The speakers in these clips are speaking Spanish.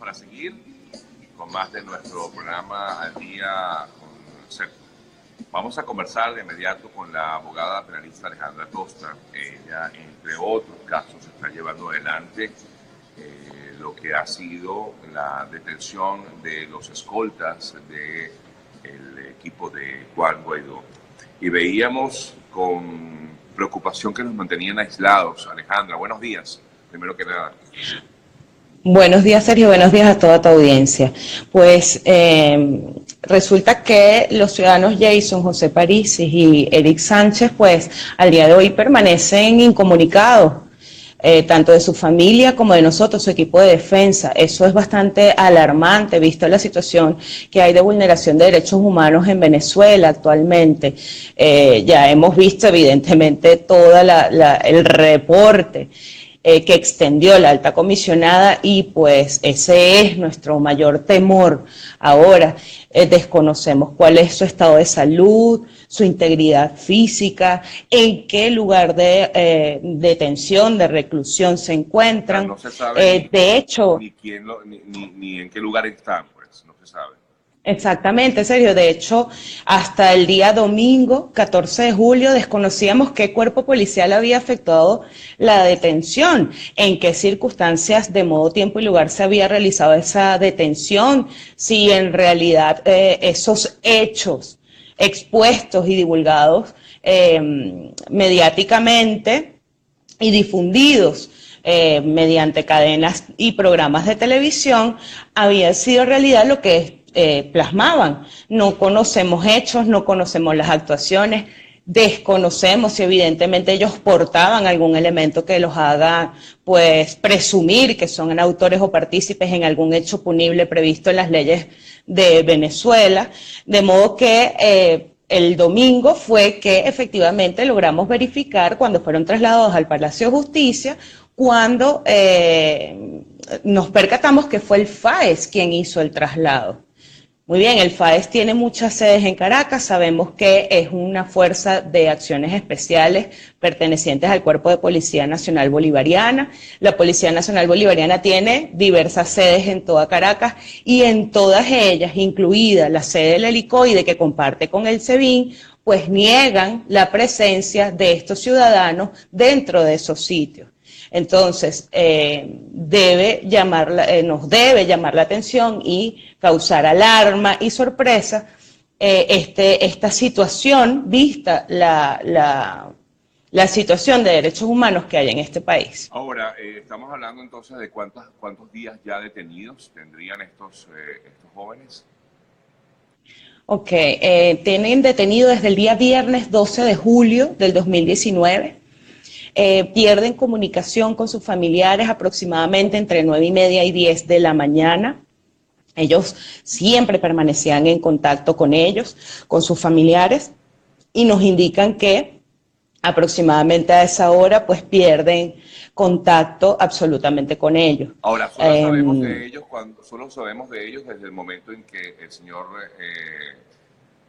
para seguir con más de nuestro programa Al Día con Sergio. Vamos a conversar de inmediato con la abogada penalista Alejandra Costa. Ella, entre otros casos, está llevando adelante lo que ha sido la detención de los escoltas del equipo de Juan Guaidó. Y veíamos con preocupación que nos mantenían aislados. Alejandra, buenos días, primero que nada. Buenos días, Sergio. Buenos días a toda tu audiencia. Pues resulta que los ciudadanos Jason, José Parisis y Eric Sánchez, pues al día de hoy permanecen incomunicados, tanto de su familia como de nosotros, su equipo de defensa. Eso es bastante alarmante, visto la situación que hay de vulneración de derechos humanos en Venezuela actualmente. Ya hemos visto evidentemente todo el reporte que extendió la alta comisionada y pues ese es nuestro mayor temor ahora. Desconocemos cuál es su estado de salud, su integridad física, en qué lugar de detención, de reclusión se encuentran. No se sabe de hecho, ni en qué lugar están, pues no se sabe. Exactamente, Sergio. De hecho, hasta el día domingo, 14 de julio, desconocíamos qué cuerpo policial había efectuado la detención, en qué circunstancias, de modo, tiempo y lugar se había realizado esa detención, si en realidad esos hechos expuestos y divulgados mediáticamente y difundidos mediante cadenas y programas de televisión, había sido realidad lo que plasmaban. No conocemos hechos, no conocemos las actuaciones, desconocemos si evidentemente ellos portaban algún elemento que los haga pues presumir que son autores o partícipes en algún hecho punible previsto en las leyes de Venezuela, de modo que el domingo fue que efectivamente logramos verificar cuando fueron trasladados al Palacio de Justicia, cuando nos percatamos que fue el FAES quien hizo el traslado. Muy bien, el FAES tiene muchas sedes en Caracas, sabemos que es una fuerza de acciones especiales pertenecientes al Cuerpo de Policía Nacional Bolivariana. La Policía Nacional Bolivariana tiene diversas sedes en toda Caracas y en todas ellas, incluida la sede del helicoide que comparte con el SEBIN, pues niegan la presencia de estos ciudadanos dentro de esos sitios. Entonces, nos debe llamar la atención y causar alarma y sorpresa esta situación, vista la situación de derechos humanos que hay en este país. Ahora, estamos hablando entonces de cuántos días ya detenidos tendrían estos jóvenes. Ok, tienen detenido desde el día viernes 12 de julio del 2019. Pierden comunicación con sus familiares aproximadamente entre 9:30 y 10 de la mañana. Ellos siempre permanecían en contacto con ellos, con sus familiares, y nos indican que aproximadamente a esa hora pues pierden contacto absolutamente con ellos. Ahora, solo sabemos de ellos desde el momento en que el señor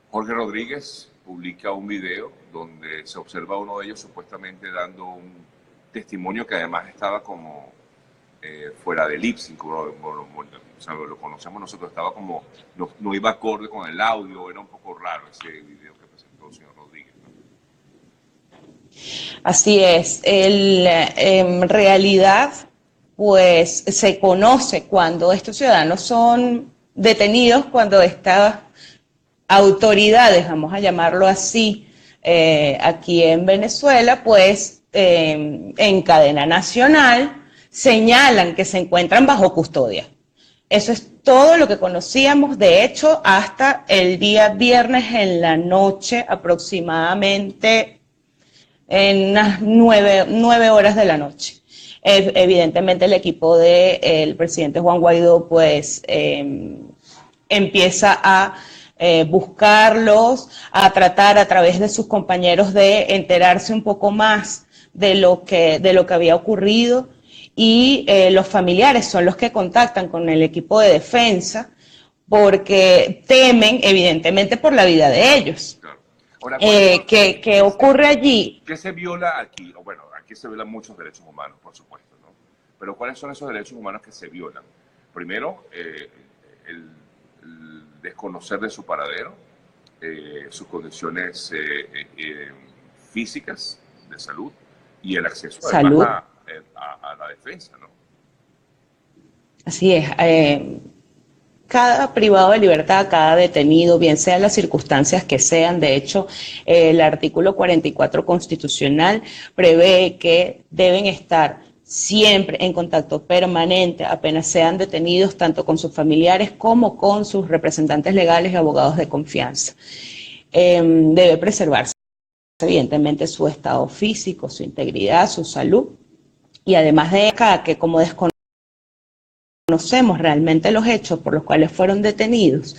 Jorge Rodríguez publica un video donde se observa a uno de ellos supuestamente dando un testimonio que además estaba como fuera de lip sync, o sea, lo conocemos nosotros, estaba como, no iba acorde con el audio, era un poco raro ese video que presentó el señor Rodríguez, ¿no? Así es, en realidad pues se conoce cuando estos ciudadanos son detenidos, cuando estas autoridades, vamos a llamarlo así, aquí en Venezuela, pues en cadena nacional señalan que se encuentran bajo custodia. Eso es todo lo que conocíamos, de hecho, hasta el día viernes en la noche, aproximadamente en unas 9 horas de la noche. Evidentemente el equipo del presidente Juan Guaidó pues empieza a buscarlos, a tratar a través de sus compañeros de enterarse un poco más de lo que había ocurrido, y los familiares son los que contactan con el equipo de defensa porque temen evidentemente por la vida de ellos. Claro. Ahora, ¿Qué ocurre allí? ¿Qué se viola aquí? Bueno, aquí se violan muchos derechos humanos, por supuesto, ¿no? Pero ¿cuáles son esos derechos humanos que se violan? primero, el desconocer de su paradero, sus condiciones físicas de salud y el acceso además a la defensa, ¿no? Así es. Cada privado de libertad, cada detenido, bien sean las circunstancias que sean, de hecho, el artículo 44 constitucional prevé que deben estar siempre en contacto permanente, apenas sean detenidos, tanto con sus familiares como con sus representantes legales y abogados de confianza. Debe preservarse, evidentemente, su estado físico, su integridad, su salud, y además de que como conocemos realmente los hechos por los cuales fueron detenidos,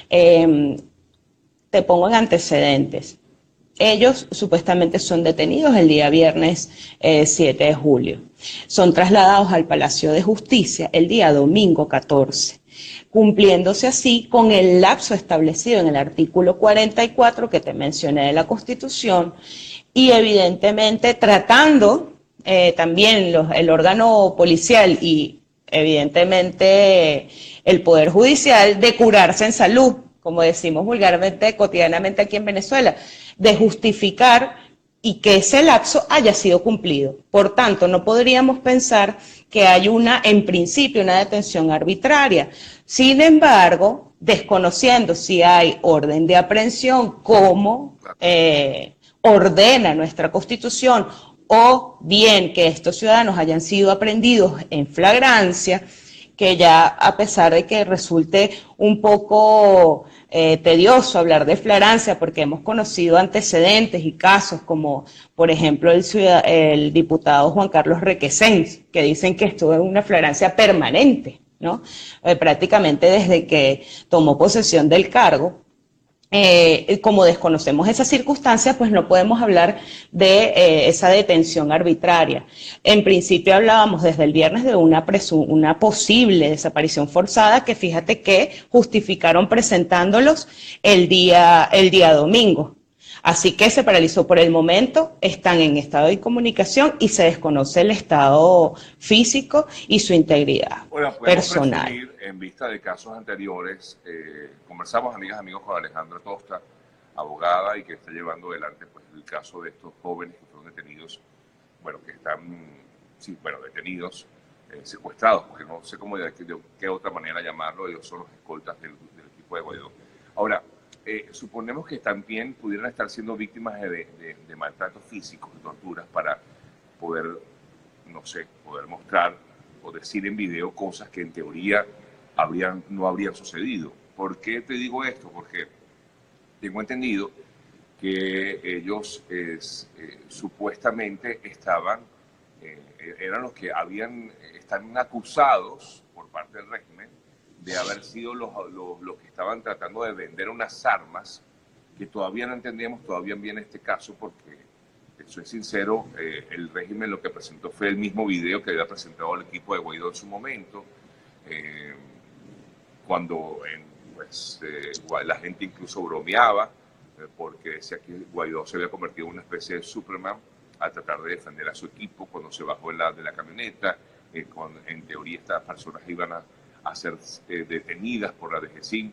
te pongo en antecedentes. Ellos supuestamente son detenidos el día viernes 7 de julio. Son trasladados al Palacio de Justicia el día domingo 14, cumpliéndose así con el lapso establecido en el artículo 44 que te mencioné de la Constitución, y evidentemente tratando también el órgano policial y evidentemente el Poder Judicial de curarse en salud, como decimos vulgarmente, cotidianamente aquí en Venezuela, de justificar y que ese lapso haya sido cumplido. Por tanto, no podríamos pensar que hay en principio, una detención arbitraria. Sin embargo, desconociendo si hay orden de aprehensión, como ordena nuestra Constitución, o bien que estos ciudadanos hayan sido aprehendidos en flagrancia, que ya a pesar de que resulte un poco tedioso hablar de flagrancia, porque hemos conocido antecedentes y casos como, por ejemplo, el diputado Juan Carlos Requesens, que dicen que estuvo en una flagrancia permanente, ¿no? Prácticamente desde que tomó posesión del cargo. Como desconocemos esa circunstancia, pues no podemos hablar de esa detención arbitraria. En principio hablábamos desde el viernes de una posible desaparición forzada, que fíjate que justificaron presentándolos el día domingo. Así que se paralizó por el momento, están en estado de incomunicación y se desconoce el estado físico y su integridad personal. Presumir, en vista de casos anteriores, conversamos, amigas y amigos, con Alejandra Tosta, abogada, y que está llevando adelante pues, el caso de estos jóvenes que fueron detenidos, que están, detenidos, secuestrados, porque no sé cómo de qué otra manera llamarlo, ellos son los escoltas del equipo de Guaidó. Ahora, suponemos que también pudieran estar siendo víctimas de maltratos físicos, de torturas, para poder, poder mostrar o decir en video cosas que en teoría no habrían sucedido. ¿Por qué te digo esto? Porque tengo entendido que ellos supuestamente eran los que están acusados por parte del régimen de haber sido los que estaban tratando de vender unas armas que todavía no entendemos todavía bien este caso, porque, soy sincero, el régimen lo que presentó fue el mismo video que había presentado el equipo de Guaidó en su momento, cuando la gente incluso bromeaba, porque decía que Guaidó se había convertido en una especie de Superman al tratar de defender a su equipo cuando se bajó de la camioneta, cuando en teoría estas personas iban a ser detenidas por la DGCIN.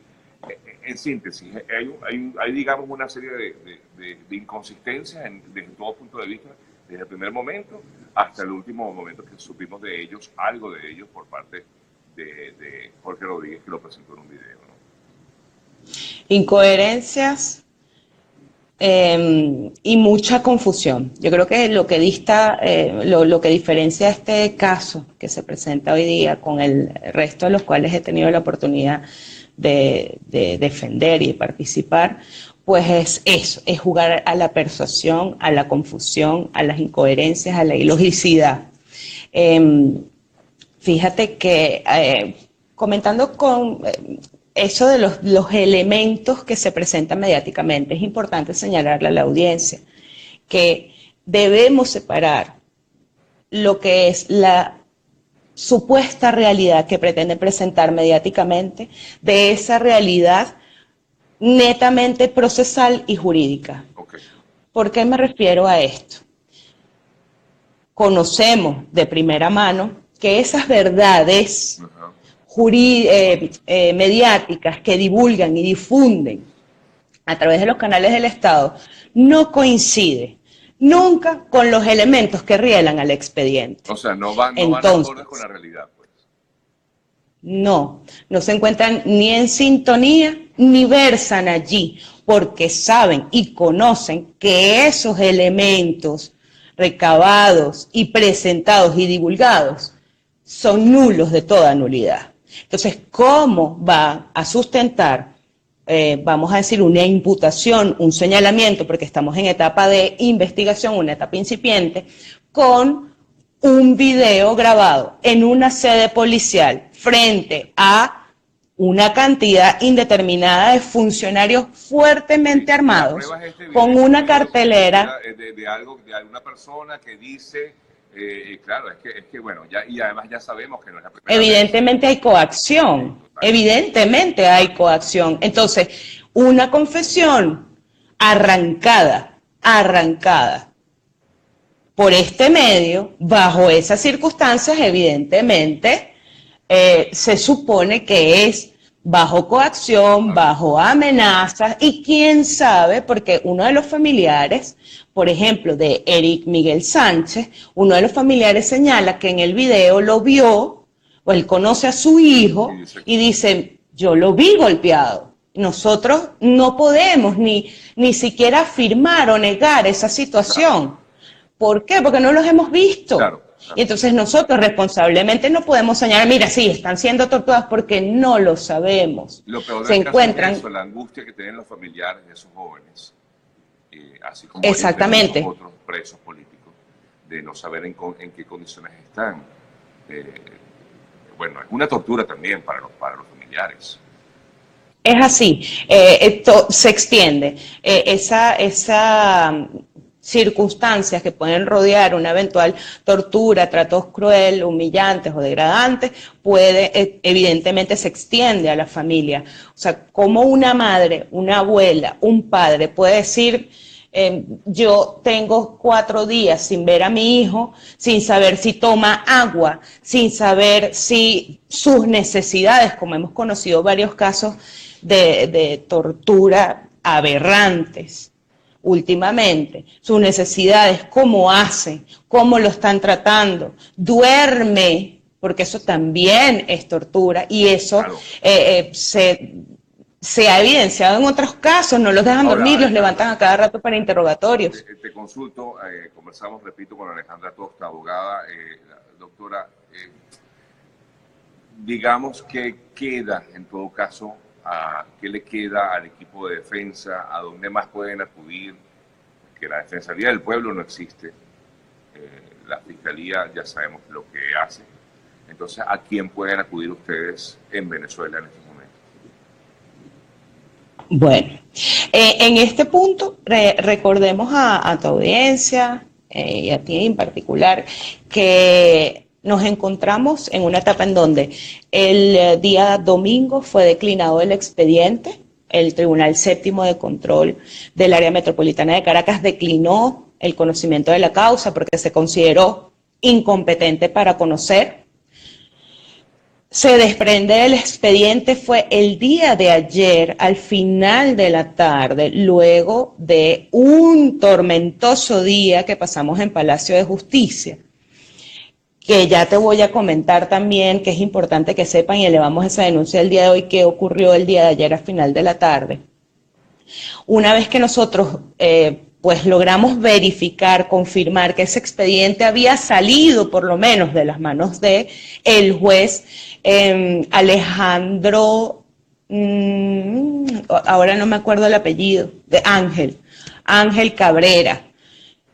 En síntesis, hay digamos una serie de inconsistencias desde todo punto de vista, desde el primer momento hasta el último momento que supimos de ellos, algo de ellos por parte de Jorge Rodríguez, que lo presentó en un video, ¿no? Incoherencias y mucha confusión. Yo creo que lo que lo que diferencia este caso que se presenta hoy día con el resto de los cuales he tenido la oportunidad de defender y de participar, pues es eso, es jugar a la persuasión, a la confusión, a las incoherencias, a la ilogicidad. Fíjate que comentando con eso de los elementos que se presentan mediáticamente, es importante señalarle a la audiencia que debemos separar lo que es la supuesta realidad que pretende presentar mediáticamente de esa realidad netamente procesal y jurídica. Okay. ¿Por qué me refiero a esto? Conocemos de primera mano que esas verdades mediáticas que divulgan y difunden a través de los canales del Estado no coincide nunca con los elementos que rielan al expediente. O sea, no van acordes con la realidad, pues. No se encuentran ni en sintonía ni versan allí, porque saben y conocen que esos elementos recabados y presentados y divulgados son nulos de toda nulidad. Entonces, ¿cómo va a sustentar, vamos a decir, una imputación, un señalamiento, porque estamos en etapa de investigación, una etapa incipiente, con un video grabado en una sede policial frente a una cantidad indeterminada de funcionarios fuertemente armados, con una cartelera de alguna persona que dice, claro, es que bueno, ya, y además ya sabemos que no es la primera evidentemente vez. Hay coacción, evidentemente hay coacción. Entonces, una confesión arrancada por este medio, bajo esas circunstancias, evidentemente, se supone que es bajo coacción, bajo amenazas, y quién sabe, porque uno de los familiares, por ejemplo, de Eric Miguel Sánchez, uno de los familiares señala que en el video lo vio, o él conoce a su hijo, y dice, yo lo vi golpeado. Nosotros no podemos ni siquiera afirmar o negar esa situación. ¿Por qué? Porque no los hemos visto. Claro. Y entonces nosotros responsablemente no podemos señalar, mira, sí, están siendo torturados, porque no lo sabemos. Lo peor se encuentran es eso, la angustia que tienen los familiares de esos jóvenes, así como exactamente. Esos otros presos políticos, de no saber en qué condiciones están. Bueno, es una tortura también para los familiares. Es así, esto se extiende. Esa circunstancias que pueden rodear una eventual tortura, tratos crueles, humillantes o degradantes, evidentemente se extiende a la familia. O sea, como una madre, una abuela, un padre puede decir, yo tengo 4 días sin ver a mi hijo, sin saber si toma agua, sin saber si sus necesidades, como hemos conocido varios casos de tortura aberrantes, últimamente, sus necesidades, cómo hacen, cómo lo están tratando, duerme, porque eso también es tortura, y eso claro. Se ha evidenciado en otros casos, no los dejan dormir, los levantan a cada rato para interrogatorios. Te consulto, conversamos, repito, con Alejandra Tosta, abogada, doctora, digamos que queda en todo caso, ¿qué le queda al equipo de defensa? ¿A dónde más pueden acudir? Que la Defensoría del Pueblo no existe. La Fiscalía ya sabemos lo que hace. Entonces, ¿a quién pueden acudir ustedes en Venezuela en estos momentos? Bueno, en este punto recordemos a tu audiencia y a ti en particular que nos encontramos en una etapa en donde el día domingo fue declinado el expediente. El Tribunal Séptimo de Control del Área Metropolitana de Caracas declinó el conocimiento de la causa porque se consideró incompetente para conocer. Se desprende del expediente fue el día de ayer, al final de la tarde, luego de un tormentoso día que pasamos en Palacio de Justicia, que ya te voy a comentar también, que es importante que sepan y elevamos esa denuncia el día de hoy, que ocurrió el día de ayer al final de la tarde. Una vez que nosotros pues logramos verificar, confirmar que ese expediente había salido por lo menos de las manos de el juez Alejandro, ahora no me acuerdo el apellido, de Ángel Cabrera,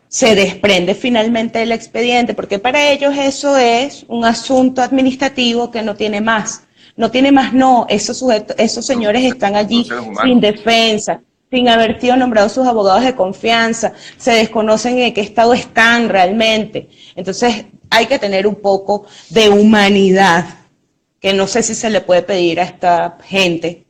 se desprende finalmente del expediente, porque para ellos eso es un asunto administrativo que no tiene más. No tiene más, no. Esos señores están allí sin defensa, sin haber sido nombrados sus abogados de confianza, se desconocen en qué estado están realmente. Entonces hay que tener un poco de humanidad, que no sé si se le puede pedir a esta gente,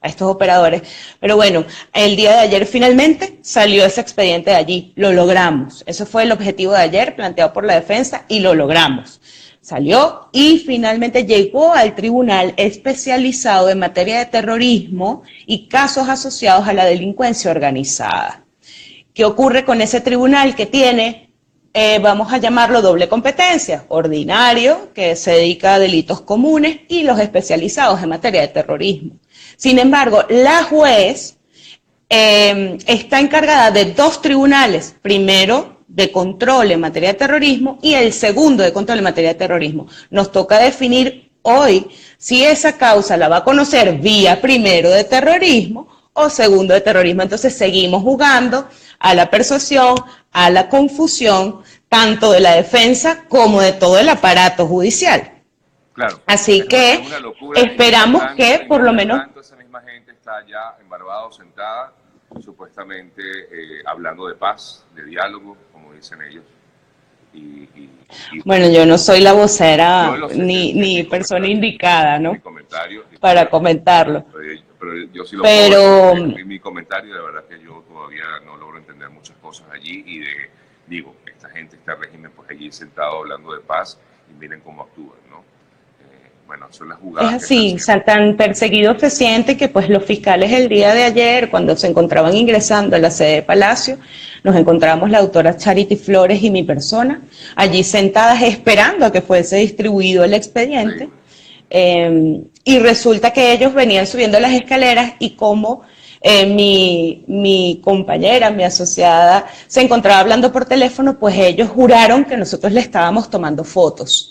a estos operadores, pero bueno, el día de ayer finalmente salió ese expediente de allí, lo logramos, ese fue el objetivo de ayer planteado por la defensa y lo logramos. salió y finalmente llegó al tribunal especializado en materia de terrorismo y casos asociados a la delincuencia organizada. ¿Qué ocurre con ese tribunal que tiene, vamos a llamarlo doble competencia? Ordinario, que se dedica a delitos comunes, y los especializados en materia de terrorismo. Sin embargo, la juez está encargada de dos tribunales, primero de control en materia de terrorismo y el segundo de control en materia de terrorismo. Nos toca definir hoy si esa causa la va a conocer vía primero de terrorismo o segundo de terrorismo. Entonces seguimos jugando a la persuasión, a la confusión, tanto de la defensa como de todo el aparato judicial. Claro. Así que esperamos que por lo menos... Esa misma gente está ya en Barbados sentada, supuestamente hablando de paz, de diálogo, como dicen ellos. Bueno, yo no soy la vocera ni persona indicada, ¿no? Para comentarlo. Pero yo sí lo puedo decir en mi comentario, de verdad que yo todavía no logro entender muchas cosas allí y digo, esta gente, este régimen, pues allí sentado hablando de paz y miren cómo actúan, ¿no? Bueno, son las jugadas. Es así, tan perseguidos se siente que pues los fiscales el día de ayer, cuando se encontraban ingresando a la sede de Palacio, nos encontramos la doctora Charity Flores y mi persona, allí sentadas esperando a que fuese distribuido el expediente. Sí. Y resulta que ellos venían subiendo las escaleras y como mi compañera, mi asociada, se encontraba hablando por teléfono, pues ellos juraron que nosotros le estábamos tomando fotos.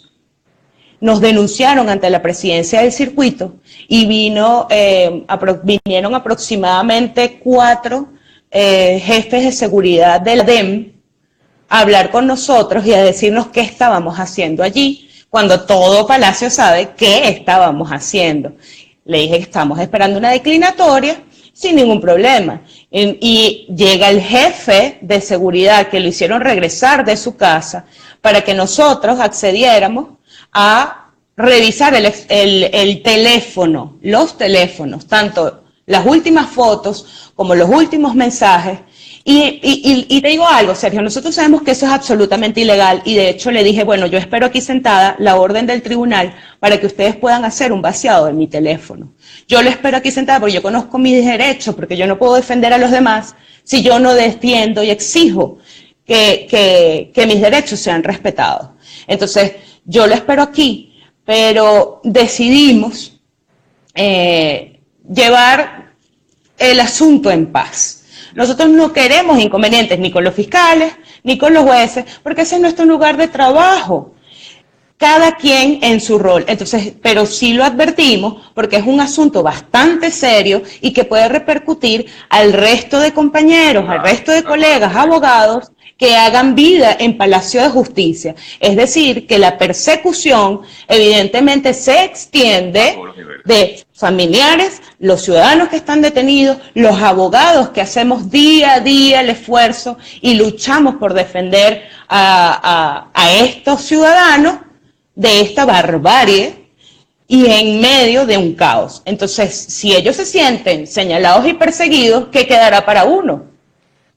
Nos denunciaron ante la presidencia del circuito y vinieron aproximadamente 4 jefes de seguridad del DEM a hablar con nosotros y a decirnos qué estábamos haciendo allí, cuando todo Palacio sabe qué estábamos haciendo. Le dije que estamos esperando una declinatoria sin ningún problema. Y llega el jefe de seguridad que lo hicieron regresar de su casa para que nosotros accediéramos a revisar el teléfono, los teléfonos, tanto las últimas fotos como los últimos mensajes. Y te digo algo, Sergio, nosotros sabemos que eso es absolutamente ilegal y de hecho le dije, bueno, yo espero aquí sentada la orden del tribunal para que ustedes puedan hacer un vaciado de mi teléfono. Yo lo espero aquí sentada porque yo conozco mis derechos, porque yo no puedo defender a los demás si yo no defiendo y exijo que mis derechos sean respetados. Entonces, yo lo espero aquí, pero decidimos llevar el asunto en paz. Nosotros no queremos inconvenientes ni con los fiscales, ni con los jueces, porque ese es nuestro lugar de trabajo. Cada quien en su rol. Entonces, pero sí lo advertimos porque es un asunto bastante serio y que puede repercutir al resto de compañeros, al resto de colegas, abogados, que hagan vida en Palacio de Justicia. Es decir, que la persecución evidentemente se extiende de familiares, los ciudadanos que están detenidos, los abogados que hacemos día a día el esfuerzo y luchamos por defender a estos ciudadanos de esta barbarie y en medio de un caos. Entonces, si ellos se sienten señalados y perseguidos, ¿qué quedará para uno?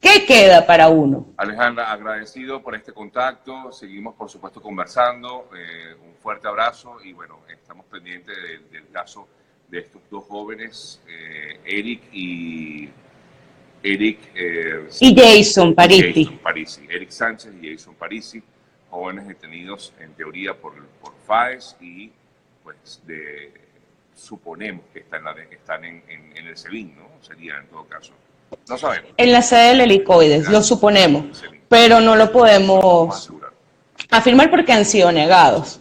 ¿Qué queda para uno? Alejandra, agradecido por este contacto. Seguimos, por supuesto, conversando. Un fuerte abrazo y, bueno, estamos pendientes del caso de estos dos jóvenes, Eric Jason Parisi. Eric Sánchez y Jason Parisi, jóvenes detenidos en teoría por FAES y, pues, suponemos que están en el SEBIN, ¿no? Sería en todo caso. No sabemos. En la sede del helicoides, lo suponemos, pero no lo podemos afirmar porque han sido negados.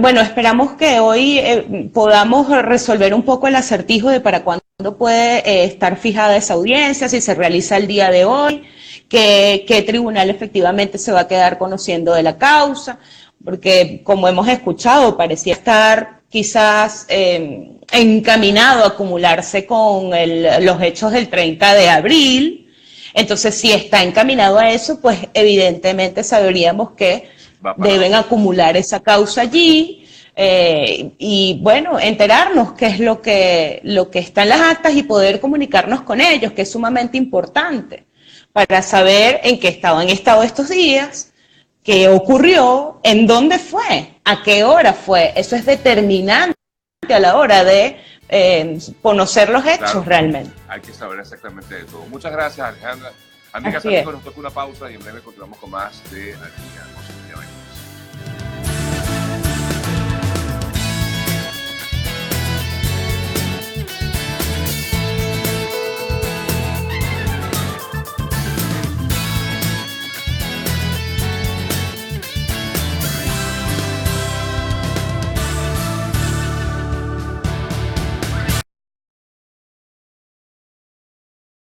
Bueno, esperamos que hoy podamos resolver un poco el acertijo de para cuándo puede estar fijada esa audiencia, si se realiza el día de hoy, qué tribunal efectivamente se va a quedar conociendo de la causa, porque como hemos escuchado, parecía estar quizás encaminado a acumularse con los hechos del 30 de abril. Entonces, si está encaminado a eso, pues evidentemente sabríamos que deben acumular esa causa allí y, bueno, enterarnos qué es lo que está en las actas y poder comunicarnos con ellos, que es sumamente importante, para saber en qué han estado estos días, qué ocurrió, en dónde fue, a qué hora fue. Eso es determinante a la hora de conocer los hechos, claro, realmente. Hay que saber exactamente de todo. Muchas gracias, Alejandra. Amigas, amigos, nos toca una pausa y en breve continuamos con más de Al Día.